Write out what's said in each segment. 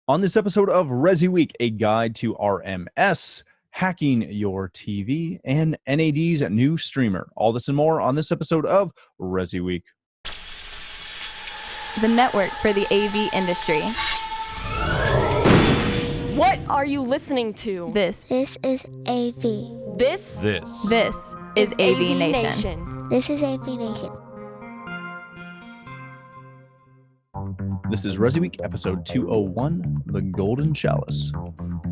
On this episode of ResiWeek, a guide to RMS, hacking your TV, and NAD's new streamer. All this and more on this episode of ResiWeek. The network for the AV industry. What are you listening to? This is AV. This is AVNation. This is AVNation. This is ResiWeek, episode 201, The Golden Chalice.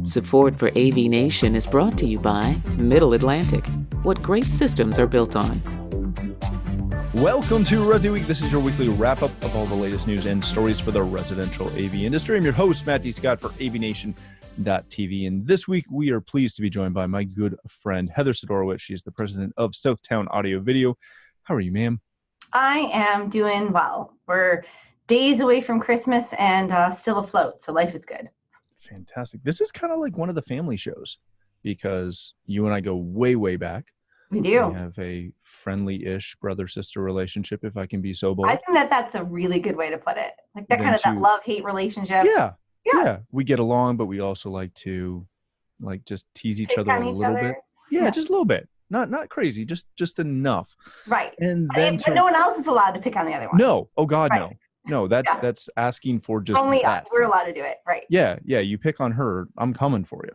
Support for AVNation is brought to you by Middle Atlantic. What great systems are built on. Welcome to ResiWeek. This is your weekly wrap-up of all the latest news and stories for the residential AV industry. I'm your host, Matt D. Scott for AVNation.tv. And this week, we are pleased to be joined by my good friend, Heather Sidorowicz. She is the president of Southtown Audio Video. How are you, ma'am? I am doing well. We're days away from Christmas and still afloat, so life is good. Fantastic. This is kind of like one of the family shows because you and I go way, way back. We do. We have a friendly-ish brother-sister relationship, if I can be so bold. I think that's a really good way to put it. Like that love-hate relationship. Yeah. We get along, but we also like to just tease each other a little bit. Yeah, just a little bit. Not crazy, just enough. Right. And then but no one else is allowed to pick on the other one. No. Oh God, right. No. No, that's asking for just only death. Us. We're allowed to do it, right? Yeah. You pick on her, I'm coming for you.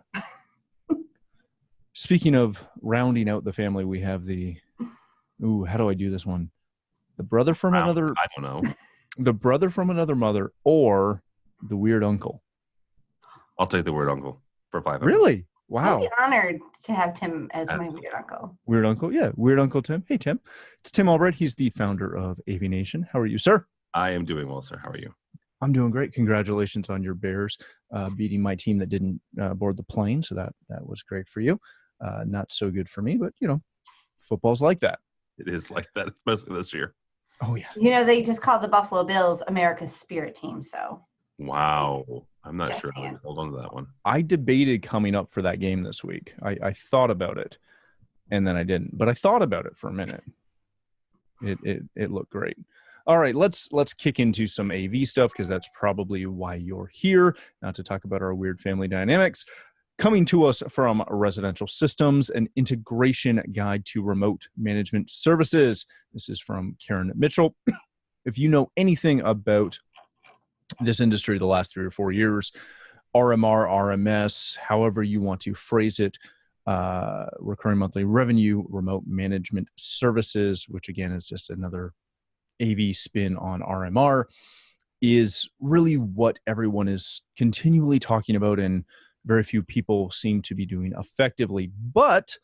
Speaking of rounding out the family, we have how do I do this one? The brother from another. I don't know. The brother from another mother, or the weird uncle. I'll take the weird uncle for 5 minutes. Really? Wow. I'd be honored to have Tim as my weird uncle. Weird uncle, yeah. Weird Uncle Tim. Hey, Tim. It's Tim Albright. He's the founder of AVNation. How are you, sir? I am doing well, sir. How are you? I'm doing great. Congratulations on your Bears beating my team that didn't board the plane. So that was great for you. Not so good for me, but football's like that. It is like that, especially this year. Oh yeah. They just call the Buffalo Bills America's spirit team. So. Wow. I'm not sure I would hold on to that one. I debated coming up for that game this week. I thought about it, and then I didn't. But I thought about it for a minute. It looked great. All right, let's kick into some AV stuff because that's probably why you're here, not to talk about our weird family dynamics. Coming to us from Residential Systems, an integration guide to remote management services. This is from Karen Mitchell. If you know anything about this industry the last 3 or 4 years, RMR, RMS, however you want to phrase it, recurring monthly revenue, remote management services, which again is just another AV spin on RMR, is really what everyone is continually talking about and very few people seem to be doing effectively. But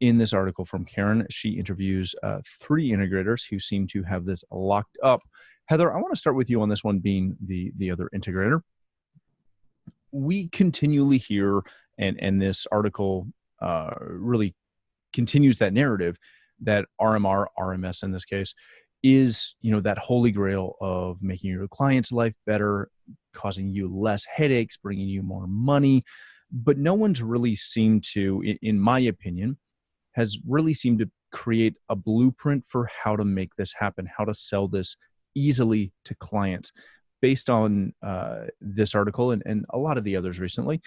in this article from Karen, she interviews 3 integrators who seem to have this locked up. Heather, I want to start with you on this one being the other integrator. We continually hear, and this article really continues that narrative, that RMR, RMS in this case, is that holy grail of making your client's life better, causing you less headaches, bringing you more money. But no one's really seemed to, in my opinion, has really seemed to create a blueprint for how to make this happen, how to sell this easily to clients. Based on this article and a lot of the others recently,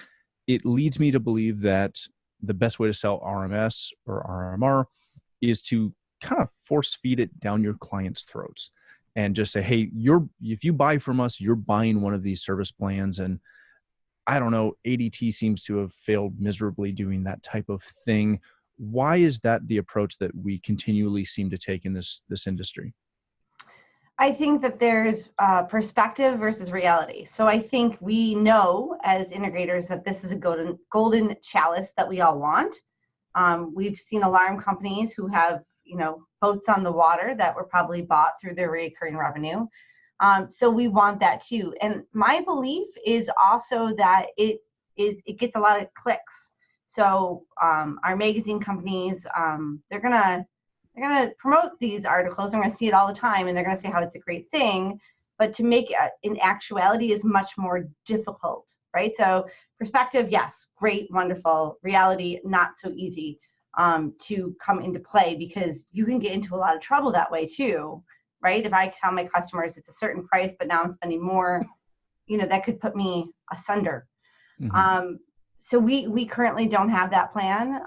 it leads me to believe that the best way to sell RMS or RMR is to kind of force feed it down your clients' throats and just say, hey, if you buy from us, you're buying one of these service plans. And I don't know, ADT seems to have failed miserably doing that type of thing. Why is that the approach that we continually seem to take in this industry? I think that there's perspective versus reality. So I think we know as integrators that this is a golden chalice that we all want. We've seen alarm companies who have boats on the water that were probably bought through their recurring revenue. So we want that too. And my belief is also that it gets a lot of clicks. So our magazine companies, they're gonna promote these articles. I'm gonna see it all the time, and they're gonna say how it's a great thing. But to make it in actuality is much more difficult, right? So perspective, yes, great, wonderful. Reality, not so easy to come into play, because you can get into a lot of trouble that way too, right? If I tell my customers it's a certain price, but now I'm spending more, that could put me asunder. Mhm. So we currently don't have that plan.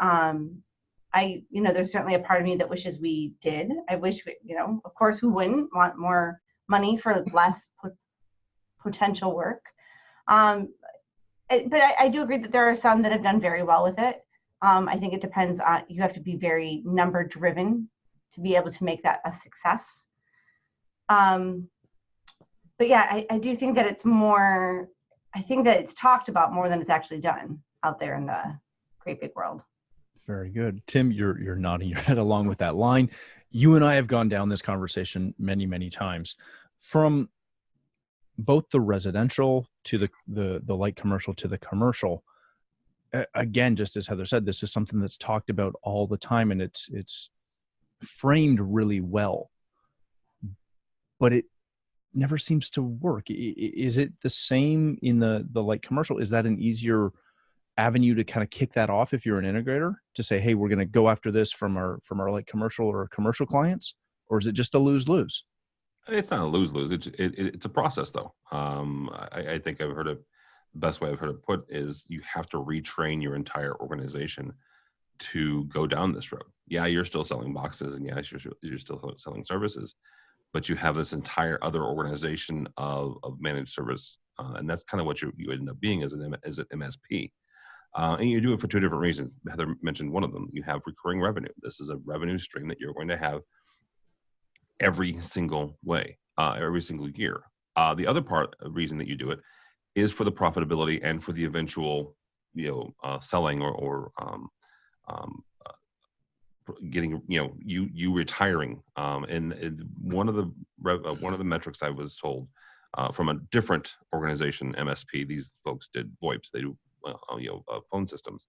There's certainly a part of me that wishes we did. I wish, of course, who wouldn't want more money for less potential work. But I do agree that there are some that have done very well with it. I think it depends on, you have to be very number driven to be able to make that a success. But yeah, I do think that I think that it's talked about more than it's actually done out there in the great big world. Very good. Tim, you're nodding your head along with that line. You and I have gone down this conversation many, many times, from both the residential to the light commercial to the commercial. Again, just as Heather said, this is something that's talked about all the time, and it's framed really well, but it never seems to work. Is it the same in the light commercial? Is that an easier avenue to kind of kick that off if you're an integrator, to say, hey, we're going to go after this from our light commercial or commercial clients? Or is it just a lose-lose? It's not a lose-lose. It's a process, though. I think the best way I've heard it put is you have to retrain your entire organization to go down this road. Yeah, you're still selling boxes, and yes, you're still selling services, but you have this entire other organization of managed service, and that's kind of what you end up being as an MSP. And you do it for two different reasons. Heather mentioned one of them. You have recurring revenue. This is a revenue stream that you're going to have every single year. The other reason that you do it is for the profitability and for the eventual, selling or getting, you retiring. And one of the metrics I was told from a different organization, MSP, these folks did VoIPs. They do phone systems.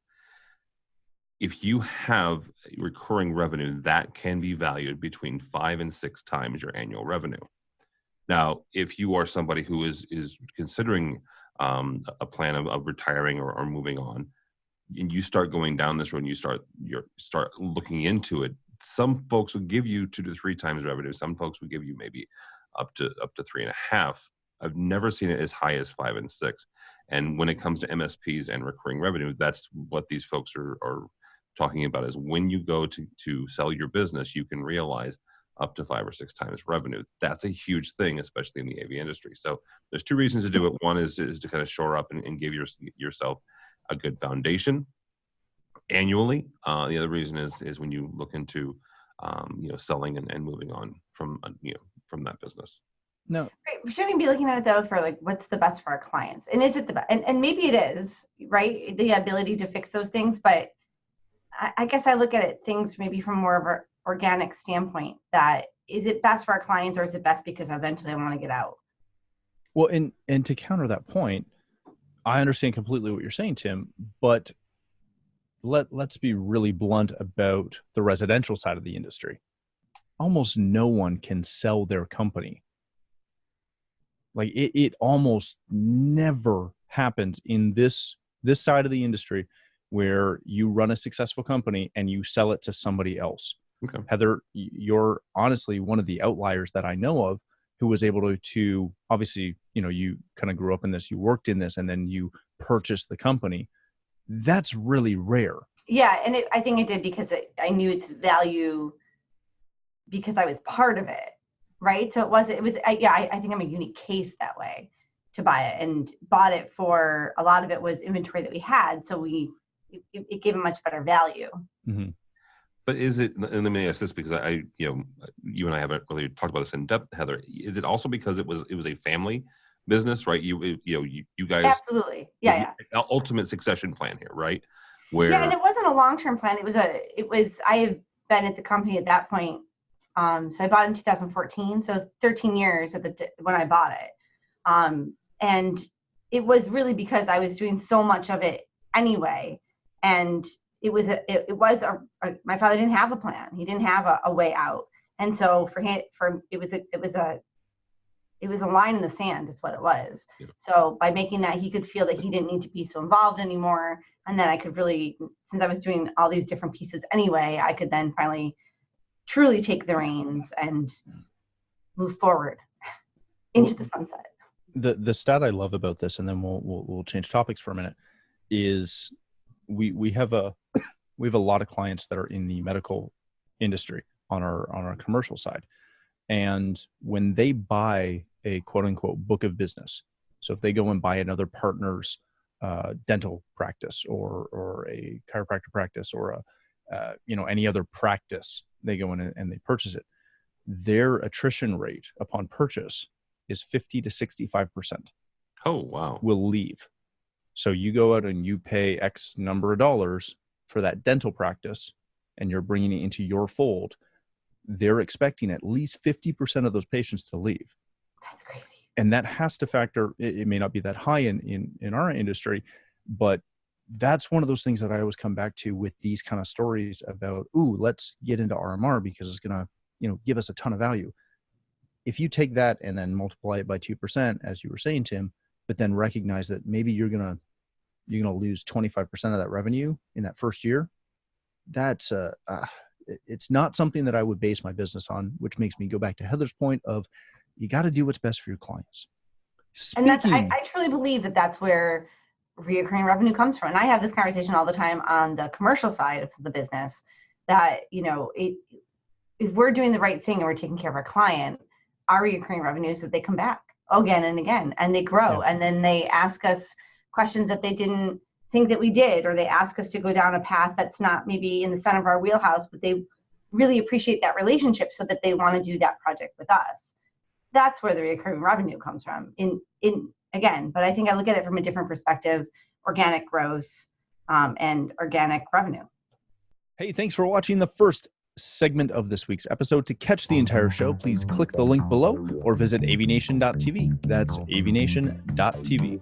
If you have recurring revenue, that can be valued between 5 and 6 times your annual revenue. Now, if you are somebody who is considering a plan of retiring or moving on, and you start going down this road, and you start looking into it, some folks will give you 2 to 3 times revenue. Some folks will give you maybe up to 3.5. I've never seen it as high as 5 and 6. And when it comes to MSPs and recurring revenue, that's what these folks are talking about, is when you go to sell your business, you can realize up to 5 or 6 times revenue. That's a huge thing, especially in the AV industry. So there's 2 reasons to do it. One is to kind of shore up and give yourself a good foundation annually. The other reason is when you look into selling and moving on from that business. No, right. We shouldn't be looking at it though for like what's the best for our clients, and is it the best? And maybe it is, right? The ability to fix those things, but I guess I look at things maybe from more of an organic standpoint. That is it best for our clients, or is it best because eventually I want to get out? Well, and to counter that point, I understand completely what you're saying, Tim, but let's be really blunt about the residential side of the industry. Almost no one can sell their company. Like it almost never happens in this side of the industry where you run a successful company and you sell it to somebody else. Okay. Heather, you're honestly one of the outliers that I know of who was able to obviously, you kind of grew up in this, you worked in this, and then you purchased the company. That's really rare. Yeah, and I think it did because I knew its value because I was part of it. Right. So I think I'm a unique case that way to buy it, and bought it for a lot of it was inventory that we had. So it gave a much better value. Mm-hmm. But is it, and let me ask this because you and I haven't really talked about this in depth, Heather, is it also because it was a family business, right? You guys. Absolutely. Yeah. Ultimate succession plan here, right? Yeah. And it wasn't a long-term plan. I have been at the company at that point. So I bought it in 2014, so it was 13 years when I bought it. And it was really because I was doing so much of it anyway. And my father didn't have a plan. He didn't have a way out. And so it was a line in the sand is what it was. Yeah. So by making that, he could feel that he didn't need to be so involved anymore. And then I could really, since I was doing all these different pieces anyway, I could then finally truly take the reins and move forward into the sunset. The stat I love about this, and then we'll change topics for a minute, is we have a lot of clients that are in the medical industry on our commercial side. And when they buy a quote unquote book of business, so if they go and buy another partner's dental practice or a chiropractor practice or any other practice, they go in and they purchase it, their attrition rate upon purchase is 50 to 65%. Oh, wow. Will leave. So you go out and you pay X number of dollars for that dental practice and you're bringing it into your fold. They're expecting at least 50% of those patients to leave. That's crazy. And that has to factor, it may not be that high in our industry, but that's one of those things that I always come back to with these kind of stories about, let's get into RMR because it's going to, give us a ton of value. If you take that and then multiply it by 2%, as you were saying, Tim, but then recognize that maybe you're going to lose 25% of that revenue in that first year, that's it's not something that I would base my business on, which makes me go back to Heather's point of you got to do what's best for your clients. And I truly believe that that's where reoccurring revenue comes from. And I have this conversation all the time on the commercial side of the business that, if we're doing the right thing and we're taking care of our client, our reoccurring revenues that they come back again and again, and they grow. Yeah. And then they ask us questions that they didn't think that we did, or they ask us to go down a path that's not maybe in the center of our wheelhouse, but they really appreciate that relationship so that they want to do that project with us. That's where the recurring revenue comes from again, but I think I look at it from a different perspective, organic growth and organic revenue. Hey, thanks for watching the first segment of this week's episode. To catch the entire show, please click the link below or visit avnation.tv. That's avnation.tv.